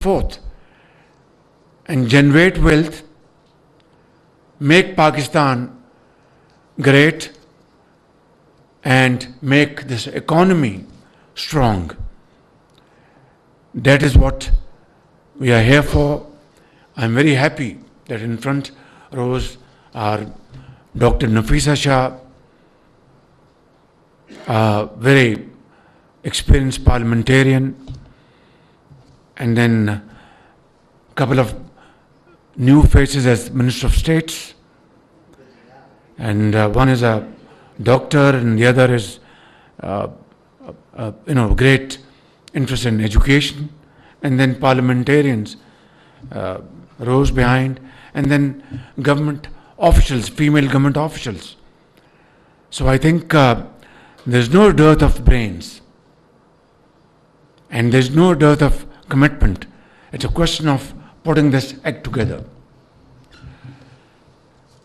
forth and generate wealth, make Pakistan great, and make this economy strong. That is what we are here for. I'm very happy that in front rows are Dr. Nafisa Shah, a very experienced parliamentarian, and then a couple of new faces as Minister of States, and one is a doctor and the other is great interest in education, and then parliamentarians rose behind, and then government officials, female government officials. So I think there's no dearth of brains and there's no dearth of commitment. It's a question of putting this act together.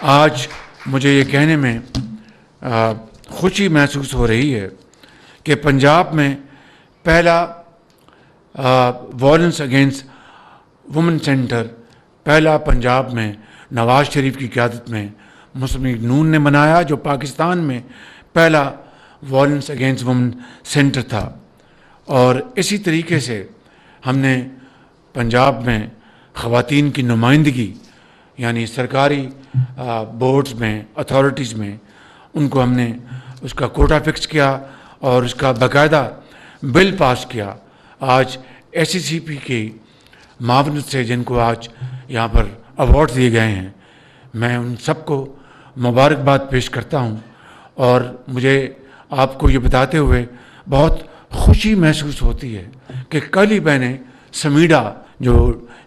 آج مجھے یہ کہنے میں خوشی محسوس ہو رہی ہے کہ پنجاب میں پہلا وائلنس اگینسٹ وومن سینٹر پہلا پنجاب میں نواز شریف کی قیادت میں مسلم لیگ نون نے بنایا، جو پاکستان میں پہلا وائلنس اگینسٹ وومن سینٹر تھا. اور اسی طریقے سے ہم نے پنجاب میں خواتین کی نمائندگی، یعنی سرکاری بورڈز میں، اتھارٹیز میں، ان کو ہم نے اس کا کوٹا فکس کیا اور اس کا باقاعدہ بل پاس کیا. آج ایس سی سی پی کی معاونت سے جن کو آج یہاں پر ایوارڈ دیے گئے ہیں، میں ان سب کو مبارکباد پیش کرتا ہوں. اور مجھے آپ کو یہ بتاتے ہوئے بہت خوشی محسوس ہوتی ہے کہ کل ہی میں نے سمیڈا جو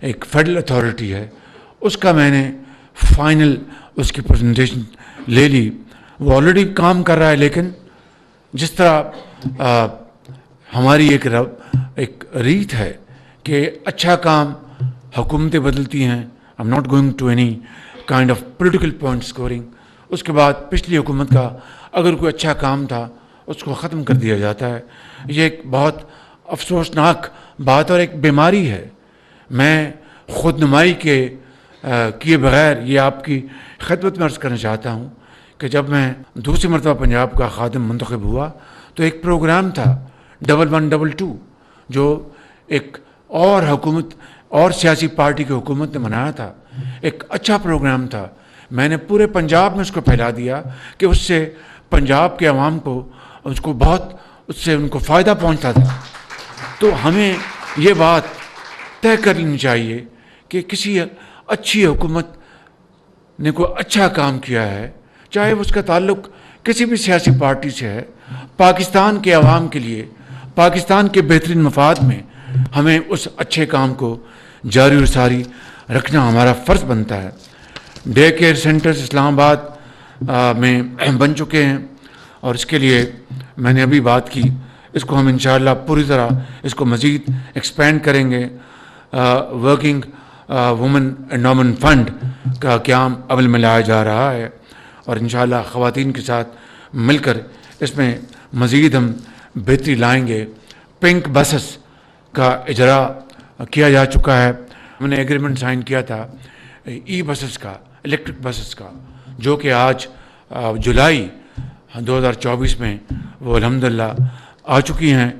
ایک فیڈرل اتھارٹی ہے اس کا میں نے فائنل اس کی پریزنٹیشن لے لی. وہ آلریڈی کام کر رہا ہے، لیکن جس طرح ہماری ایک ریت ہے کہ اچھا کام حکومتیں بدلتی ہیں. I am not going to any kind of political point scoring. اس کے بعد پچھلی حکومت کا اگر کوئی اچھا کام تھا اس کو ختم کر دیا جاتا ہے. یہ ایک بہت افسوسناک بات اور ایک بیماری ہے. میں خود نمائی کیے بغیر یہ آپ کی خدمت میں عرض کرنا چاہتا ہوں کہ جب میں دوسری مرتبہ پنجاب کا خادم منتخب ہوا تو ایک پروگرام تھا 1122 جو ایک اور حکومت اور سیاسی پارٹی کی حکومت نے منایا تھا. ایک اچھا پروگرام تھا. میں نے پورے پنجاب میں اس کو پھیلا دیا کہ اس سے پنجاب کے عوام کو اس سے ان کو فائدہ پہنچتا تھا. تو ہمیں یہ بات طے کر لینی چاہیے کہ کسی اچھی حکومت نے کوئی اچھا کام کیا ہے، چاہے اس کا تعلق کسی بھی سیاسی پارٹی سے ہے، پاکستان کے عوام کے لیے، پاکستان کے بہترین مفاد میں ہمیں اس اچھے کام کو جاری و ساری رکھنا ہمارا فرض بنتا ہے. ڈے کیئر سینٹرز اسلام آباد میں بن چکے ہیں اور اس کے لیے میں نے ابھی بات کی. اس کو ہم انشاءاللہ پوری طرح اس کو مزید ایکسپینڈ کریں گے. ورکنگ وومن انڈومنٹ فنڈ کا قیام عمل میں لایا جا رہا ہے اور انشاءاللہ خواتین کے ساتھ مل کر اس میں مزید ہم بہتری لائیں گے. پنک بسز کا اجراء کیا جا چکا ہے. ہم نے ایگریمنٹ سائن کیا تھا ای بسز کا، الیکٹرک بسز کا، جو کہ آج جولائی 2024 میں وہ الحمدللہ آ چکی ہیں.